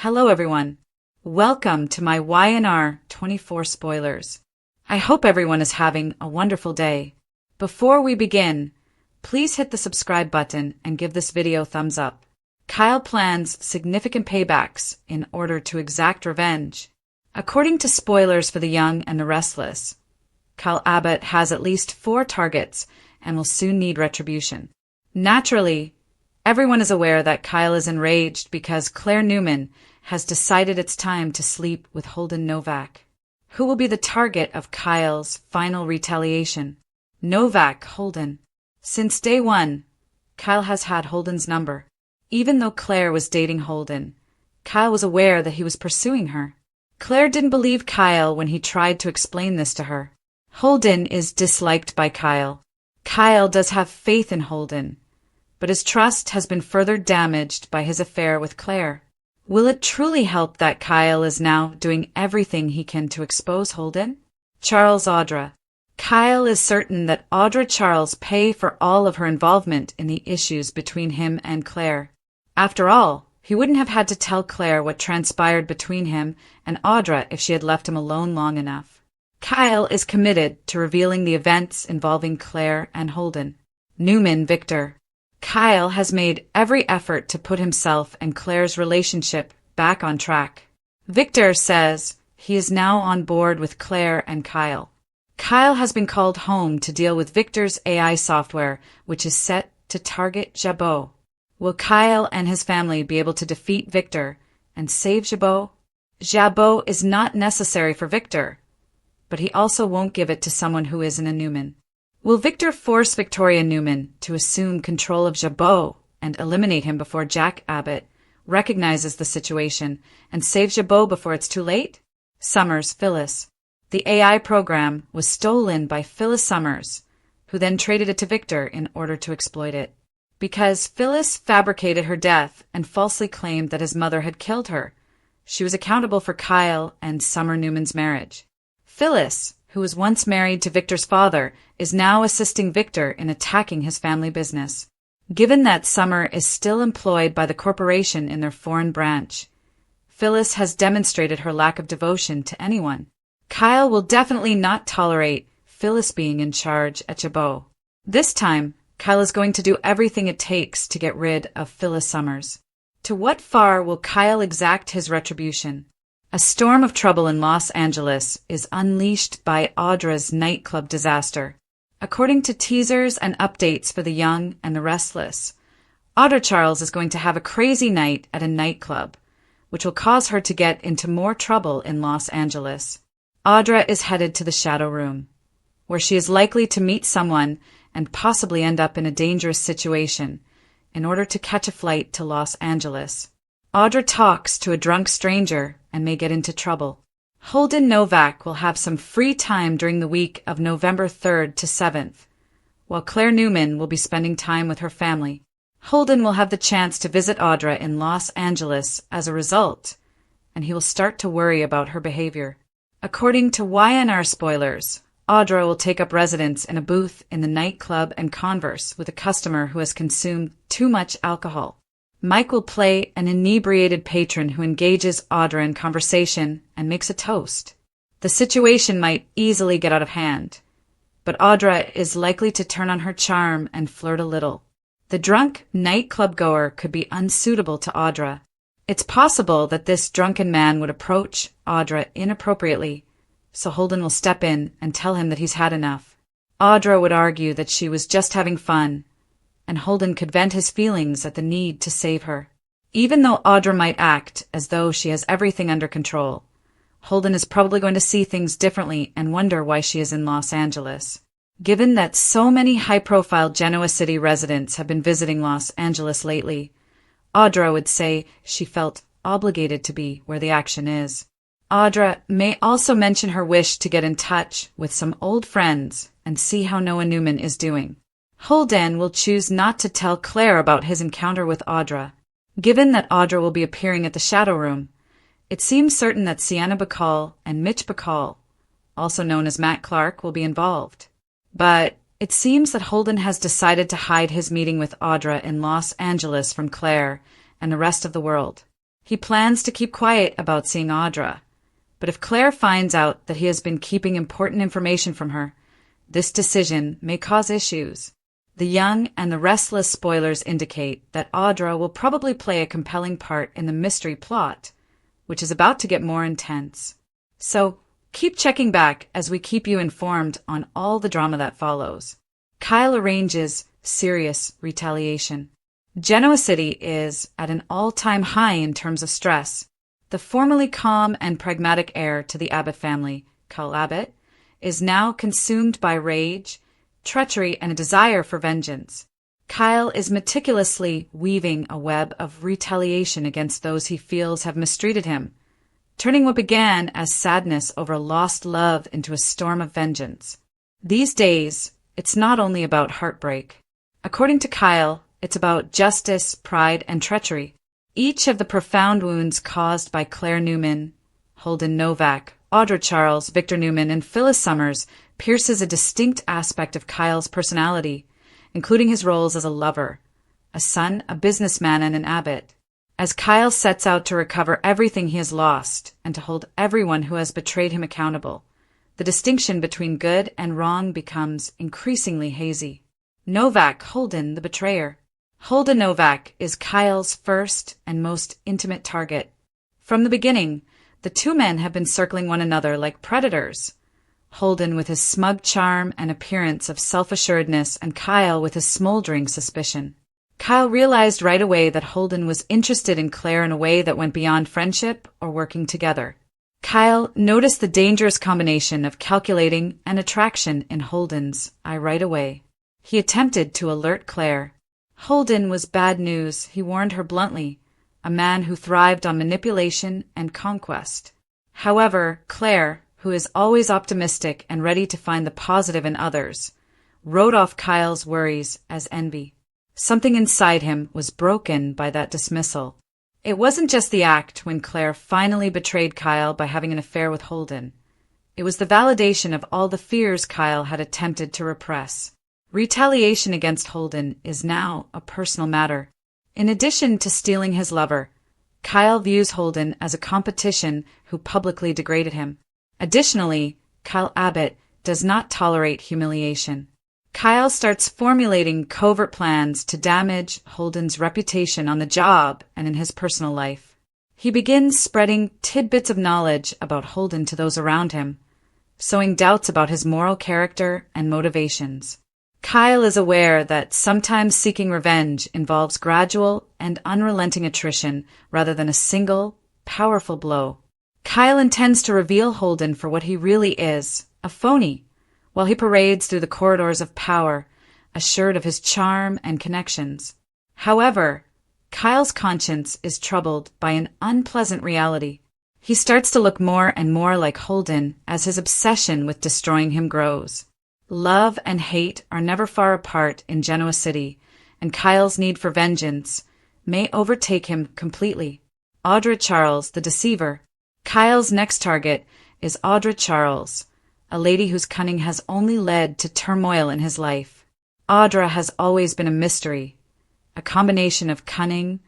Hello everyone. Welcome to my YNR 24 spoilers. I hope everyone is having a wonderful day. Before we begin, please hit the subscribe button and give this video a thumbs up. Kyle plans significant paybacks in order to exact revenge. According to spoilers for The Young and the Restless, Kyle Abbott has at least 4 targets and will soon need retribution. Naturally, everyone is aware that Kyle is enraged because Claire Newman has decided it's time to sleep with Holden Novak. Who will be the target of Kyle's final retaliation? Novak, Holden. Since day one, Kyle has had Holden's number. Even though Claire was dating Holden, Kyle was aware that he was pursuing her. Claire didn't believe Kyle when he tried to explain this to her. Holden is disliked by Kyle. Kyle does have faith in Holden, but his trust has been further damaged by his affair with Claire. Will it truly help that Kyle is now doing everything he can to expose Holden? Charles Audra. Kyle is certain that Audra Charles pay for all of her involvement in the issues between him and Claire. After all, he wouldn't have had to tell Claire what transpired between him and Audra if she had left him alone long enough. Kyle is committed to revealing the events involving Claire and Holden. Newman Victor. Kyle has made every effort to put himself and Claire's relationship back on track. Victor says he is now on board with Claire and Kyle. Kyle has been called home to deal with Victor's AI software, which is set to target Jabot. Will Kyle and his family be able to defeat Victor and save Jabot? Jabot is not necessary for Victor, but he also won't give it to someone who isn't a Newman. Will Victor force Victoria Newman to assume control of Jabot and eliminate him before Jack Abbott recognizes the situation and saves Jabot before it's too late? Summers, Phyllis. The AI program was stolen by Phyllis Summers, who then traded it to Victor in order to exploit it. Because Phyllis fabricated her death and falsely claimed that his mother had killed her, she was accountable for Kyle and Summer Newman's marriage. Phyllis, who was once married to Victor's father, is now assisting Victor in attacking his family business. Given that Summer is still employed by the corporation in their foreign branch, Phyllis has demonstrated her lack of devotion to anyone. Kyle will definitely not tolerate Phyllis being in charge at Jabot. This time, Kyle is going to do everything it takes to get rid of Phyllis Summers. To what far will Kyle exact his retribution? A storm of trouble in Los Angeles is unleashed by Audra's nightclub disaster. According to teasers and updates for The Young and the Restless, Audra Charles is going to have a crazy night at a nightclub, which will cause her to get into more trouble in Los Angeles. Audra is headed to the Shadow Room, where she is likely to meet someone and possibly end up in a dangerous situation in order to catch a flight to Los Angeles. Audra talks to a drunk stranger and may get into trouble. Holden Novak will have some free time during the week of November 3rd to 7th, while Claire Newman will be spending time with her family. Holden will have the chance to visit Audra in Los Angeles as a result, and he will start to worry about her behavior. According to YNR spoilers, Audra will take up residence in a booth in the nightclub and converse with a customer who has consumed too much alcohol. Mike will play an inebriated patron who engages Audra in conversation and makes a toast. The situation might easily get out of hand, but Audra is likely to turn on her charm and flirt a little. The drunk nightclub goer could be unsuitable to Audra. It's possible that this drunken man would approach Audra inappropriately, so Holden will step in and tell him that he's had enough. Audra would argue that she was just having fun, and Holden could vent his feelings at the need to save her. Even though Audra might act as though she has everything under control, Holden is probably going to see things differently and wonder why she is in Los Angeles. Given that so many high-profile Genoa City residents have been visiting Los Angeles lately, Audra would say she felt obligated to be where the action is. Audra may also mention her wish to get in touch with some old friends and see how Noah Newman is doing. Holden will choose not to tell Claire about his encounter with Audra. Given that Audra will be appearing at the Shadow Room, it seems certain that Sienna Bacall and Mitch Bacall, also known as Matt Clark, will be involved. But it seems that Holden has decided to hide his meeting with Audra in Los Angeles from Claire and the rest of the world. He plans to keep quiet about seeing Audra, but if Claire finds out that he has been keeping important information from her, this decision may cause issues. The young and the restless spoilers indicate that Audra will probably play a compelling part in the mystery plot, which is about to get more intense. So, keep checking back as we keep you informed on all the drama that follows. Kyle arranges serious retaliation. Genoa City is at an all-time high in terms of stress. The formerly calm and pragmatic heir to the Abbott family, Kyle Abbott, is now consumed by rage, treachery, and a desire for vengeance. Kyle is meticulously weaving a web of retaliation against those he feels have mistreated him, turning what began as sadness over lost love into a storm of vengeance. These days, it's not only about heartbreak. According to Kyle, it's about justice, pride, and treachery. Each of the profound wounds caused by Claire Newman, Holden Novak, Audra Charles, Victor Newman, and Phyllis Summers pierces a distinct aspect of Kyle's personality, including his roles as a lover, a son, a businessman, and an Abbott. As Kyle sets out to recover everything he has lost and to hold everyone who has betrayed him accountable, the distinction between good and wrong becomes increasingly hazy. Novak, Holden, the betrayer. Holden Novak is Kyle's first and most intimate target. From the beginning, the two men have been circling one another like predators. Holden with his smug charm and appearance of self-assuredness, and Kyle with his smoldering suspicion. Kyle realized right away that Holden was interested in Claire in a way that went beyond friendship or working together. Kyle noticed the dangerous combination of calculating and attraction in Holden's eye right away. He attempted to alert Claire. Holden was bad news, he warned her bluntly, a man who thrived on manipulation and conquest. However, Claire, who is always optimistic and ready to find the positive in others, wrote off Kyle's worries as envy. Something inside him was broken by that dismissal. It wasn't just the act when Claire finally betrayed Kyle by having an affair with Holden. It was the validation of all the fears Kyle had attempted to repress. Retaliation against Holden is now a personal matter. In addition to stealing his lover, Kyle views Holden as a competition who publicly degraded him. Additionally, Kyle Abbott does not tolerate humiliation. Kyle starts formulating covert plans to damage Holden's reputation on the job and in his personal life. He begins spreading tidbits of knowledge about Holden to those around him, sowing doubts about his moral character and motivations. Kyle is aware that sometimes seeking revenge involves gradual and unrelenting attrition rather than a single, powerful blow. Kyle intends to reveal Holden for what he really is, a phony, while he parades through the corridors of power, assured of his charm and connections. However, Kyle's conscience is troubled by an unpleasant reality. He starts to look more and more like Holden as his obsession with destroying him grows. Love and hate are never far apart in Genoa City, and Kyle's need for vengeance may overtake him completely. Audra Charles, the deceiver. Kyle's next target is Audra Charles, a lady whose cunning has only led to turmoil in his life. Audra has always been a mystery, a combination of cunning,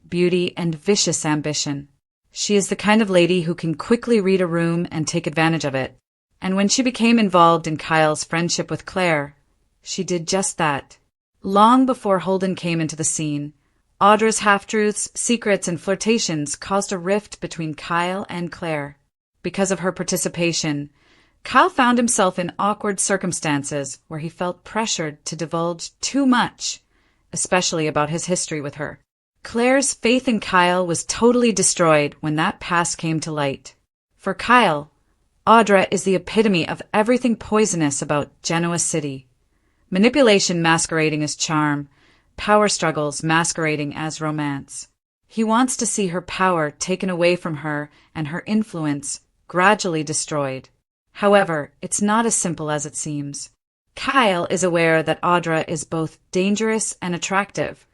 beauty, and vicious ambition. She is the kind of lady who can quickly read a room and take advantage of it. And when she became involved in Kyle's friendship with Claire, she did just that. Long before Holden came into the scene, Audra's half-truths, secrets, and flirtations caused a rift between Kyle and Claire. Because of her participation, Kyle found himself in awkward circumstances where he felt pressured to divulge too much, especially about his history with her. Claire's faith in Kyle was totally destroyed when that past came to light. For Kyle, Audra is the epitome of everything poisonous about Genoa City. Manipulation masquerading as charm, power struggles masquerading as romance. He wants to see her power taken away from her and her influence gradually destroyed. However, it's not as simple as it seems. Kyle is aware that Audra is both dangerous and attractive,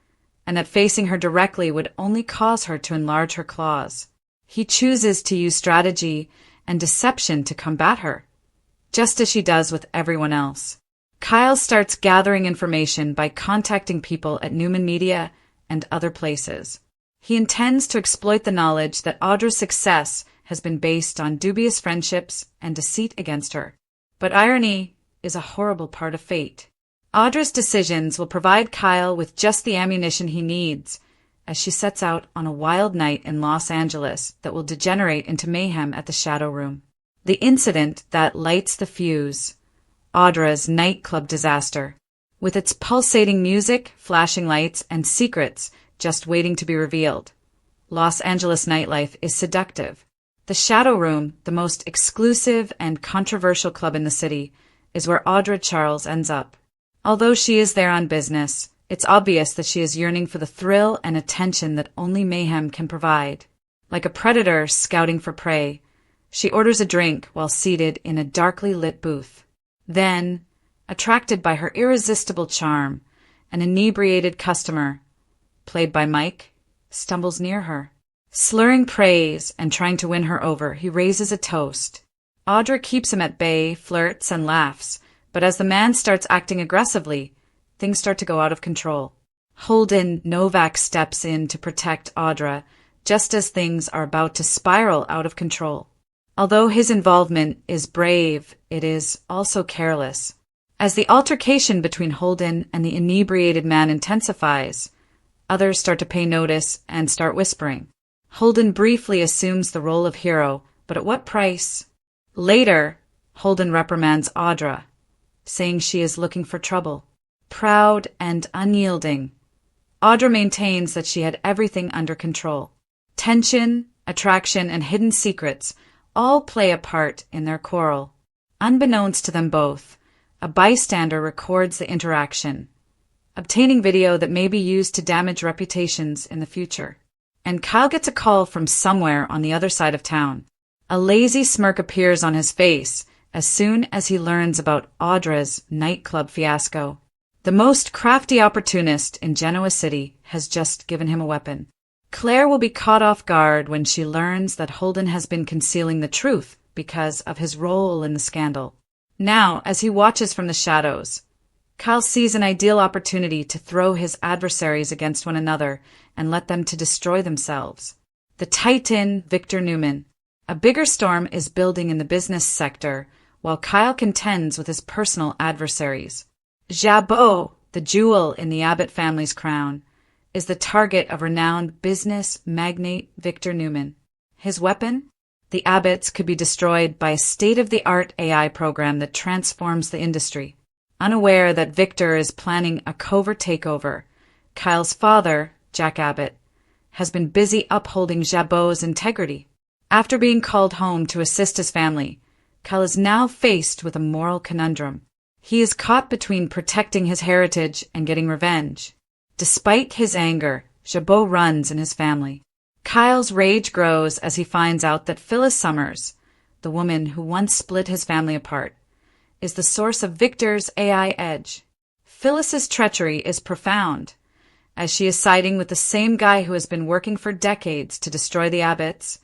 and that facing her directly would only cause her to enlarge her claws. He chooses to use strategy and deception to combat her, just as she does with everyone else. Kyle starts gathering information by contacting people at Newman Media and other places. He intends to exploit the knowledge that Audra's success has been based on dubious friendships and deceit against her. But irony is a horrible part of fate. Audra's decisions will provide Kyle with just the ammunition he needs as she sets out on a wild night in Los Angeles that will degenerate into mayhem at the Shadow Room. The incident that lights the fuse, Audra's nightclub disaster, with its pulsating music, flashing lights, and secrets just waiting to be revealed. Los Angeles nightlife is seductive. The Shadow Room, the most exclusive and controversial club in the city, is where Audra Charles ends up. Although she is there on business, it's obvious that she is yearning for the thrill and attention that only mayhem can provide. Like a predator scouting for prey, she orders a drink while seated in a darkly lit booth. Then, attracted by her irresistible charm, an inebriated customer, played by Mike, stumbles near her. Slurring praise and trying to win her over, he raises a toast. Audra keeps him at bay, flirts, and laughs, but as the man starts acting aggressively, things start to go out of control. Holden Novak steps in to protect Audra, just as things are about to spiral out of control. Although his involvement is brave, it is also careless. As the altercation between Holden and the inebriated man intensifies, others start to pay notice and start whispering. Holden briefly assumes the role of hero, but at what price? Later, Holden reprimands Audra, saying she is looking for trouble. Proud and unyielding, Audra maintains that she had everything under control. Tension, attraction, and hidden secrets all play a part in their quarrel. Unbeknownst to them both, a bystander records the interaction, obtaining video that may be used to damage reputations in the future. And Kyle gets a call from somewhere on the other side of town. A lazy smirk appears on his face as soon as he learns about Audra's nightclub fiasco. The most crafty opportunist in Genoa City has just given him a weapon. Claire will be caught off guard when she learns that Holden has been concealing the truth because of his role in the scandal. Now, as he watches from the shadows, Kyle sees an ideal opportunity to throw his adversaries against one another and let them to destroy themselves. The Titan, Victor Newman. A bigger storm is building in the business sector, while Kyle contends with his personal adversaries. Jabot, the jewel in the Abbott family's crown, is the target of renowned business magnate Victor Newman. His weapon? The Abbotts could be destroyed by a state-of-the-art AI program that transforms the industry. Unaware that Victor is planning a covert takeover, Kyle's father, Jack Abbott, has been busy upholding Jabot's integrity. After being called home to assist his family, Kyle is now faced with a moral conundrum. He is caught between protecting his heritage and getting revenge. Despite his anger, Jabot runs in his family. Kyle's rage grows as he finds out that Phyllis Summers, the woman who once split his family apart, is the source of Victor's AI edge. Phyllis's treachery is profound, as she is siding with the same guy who has been working for decades to destroy the Abbotts,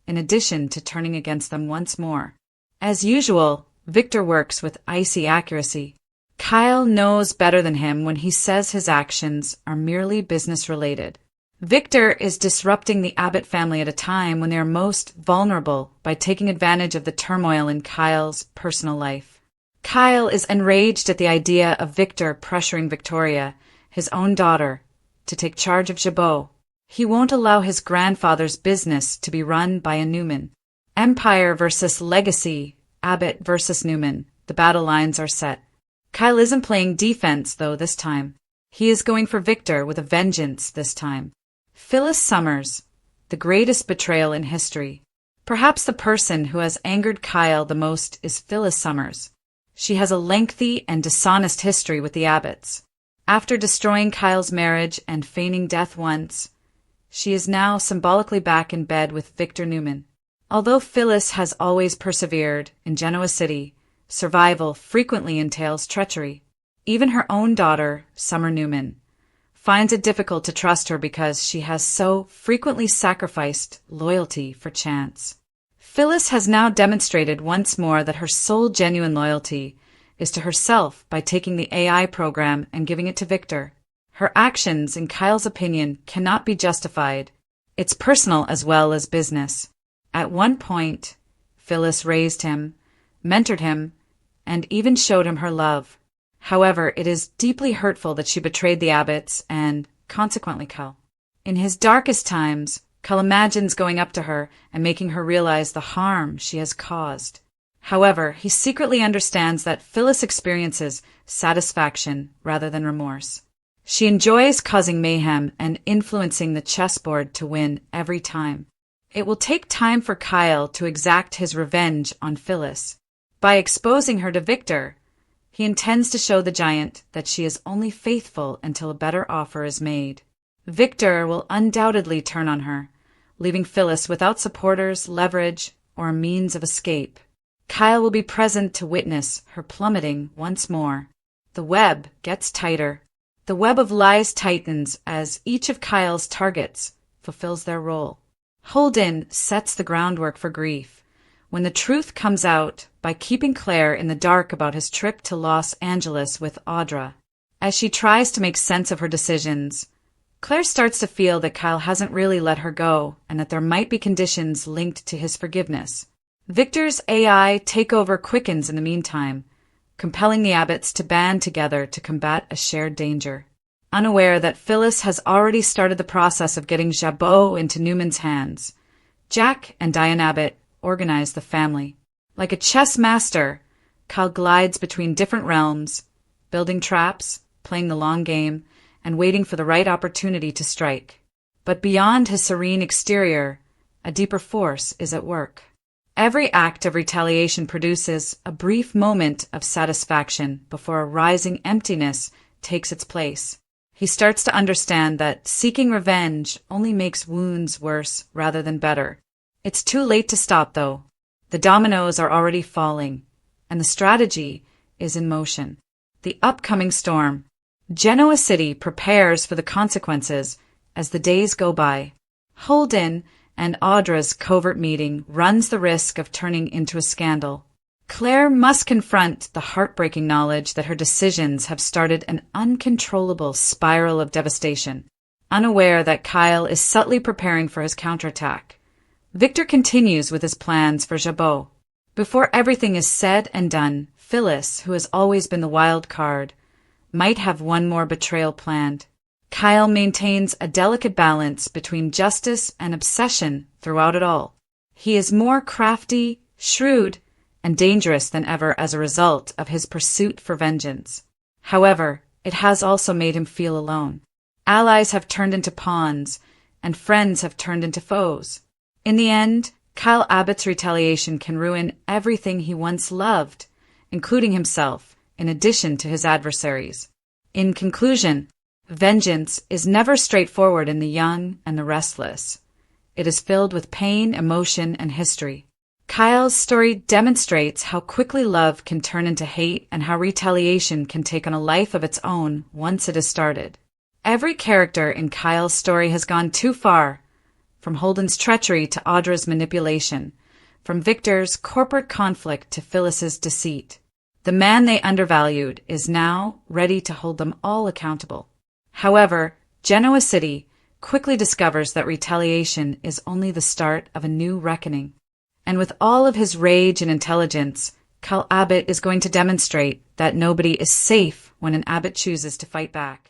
in addition to turning against them once more. As usual, Victor works with icy accuracy. Kyle knows better than him when he says his actions are merely business-related. Victor is disrupting the Abbott family at a time when they are most vulnerable by taking advantage of the turmoil in Kyle's personal life. Kyle is enraged at the idea of Victor pressuring Victoria, his own daughter, to take charge of Jabot. He won't allow his grandfather's business to be run by a Newman. Empire versus legacy, Abbott versus Newman. The battle lines are set. Kyle isn't playing defense, though, this time. He is going for Victor with a vengeance this time. Phyllis Summers, the greatest betrayal in history. Perhaps the person who has angered Kyle the most is Phyllis Summers. She has a lengthy and dishonest history with the Abbotts. After destroying Kyle's marriage and feigning death once, she is now symbolically back in bed with Victor Newman. Although Phyllis has always persevered in Genoa City, survival frequently entails treachery. Even her own daughter, Summer Newman, finds it difficult to trust her because she has so frequently sacrificed loyalty for chance. Phyllis has now demonstrated once more that her sole genuine loyalty is to herself by taking the AI program and giving it to Victor. Her actions, in Kyle's opinion, cannot be justified It's personal as well as business. At one point, Phyllis raised him, mentored him, and even showed him her love. However, it is deeply hurtful that she betrayed the Abbotts and, consequently, Kyle. In his darkest times, Kyle imagines going up to her and making her realize the harm she has caused. However, he secretly understands that Phyllis experiences satisfaction rather than remorse. She enjoys causing mayhem and influencing the chessboard to win every time. It will take time for Kyle to exact his revenge on Phyllis. By exposing her to Victor, he intends to show the giant that she is only faithful until a better offer is made. Victor will undoubtedly turn on her, leaving Phyllis without supporters, leverage, or a means of escape. Kyle will be present to witness her plummeting once more. The web gets tighter. The web of lies tightens as each of Kyle's targets fulfills their role. Holden sets the groundwork for grief when the truth comes out by keeping Claire in the dark about his trip to Los Angeles with Audra. As she tries to make sense of her decisions, Claire starts to feel that Kyle hasn't really let her go and that there might be conditions linked to his forgiveness. Victor's AI takeover quickens in the meantime, compelling the Abbotts to band together to combat a shared danger. Unaware that Phyllis has already started the process of getting Jabot into Newman's hands, Jack and Diane Abbott organize the family. Like a chess master, Kyle glides between different realms, building traps, playing the long game, and waiting for the right opportunity to strike. But beyond his serene exterior, a deeper force is at work. Every act of retaliation produces a brief moment of satisfaction before a rising emptiness takes its place. He starts to understand that seeking revenge only makes wounds worse rather than better. It's too late to stop, though. The dominoes are already falling, and the strategy is in motion. The upcoming storm. Genoa City prepares for the consequences as the days go by. Holden and Audra's covert meeting runs the risk of turning into a scandal. Claire must confront the heartbreaking knowledge that her decisions have started an uncontrollable spiral of devastation. Unaware that Kyle is subtly preparing for his counterattack, Victor continues with his plans for Jabot. Before everything is said and done, Phyllis, who has always been the wild card, might have one more betrayal planned. Kyle maintains a delicate balance between justice and obsession throughout it all. He is more crafty, shrewd, and dangerous than ever as a result of his pursuit for vengeance. However, it has also made him feel alone. Allies have turned into pawns, and friends have turned into foes. In the end, Kyle Abbott's retaliation can ruin everything he once loved, including himself, in addition to his adversaries. In conclusion, vengeance is never straightforward in the young and the restless. It is filled with pain, emotion, and history. Kyle's story demonstrates how quickly love can turn into hate and how retaliation can take on a life of its own once it is started. Every character in Kyle's story has gone too far, from Holden's treachery to Audra's manipulation, from Victor's corporate conflict to Phyllis's deceit. The man they undervalued is now ready to hold them all accountable. However, Genoa City quickly discovers that retaliation is only the start of a new reckoning. And with all of his rage and intelligence, Kyle Abbott is going to demonstrate that nobody is safe when an Abbott chooses to fight back.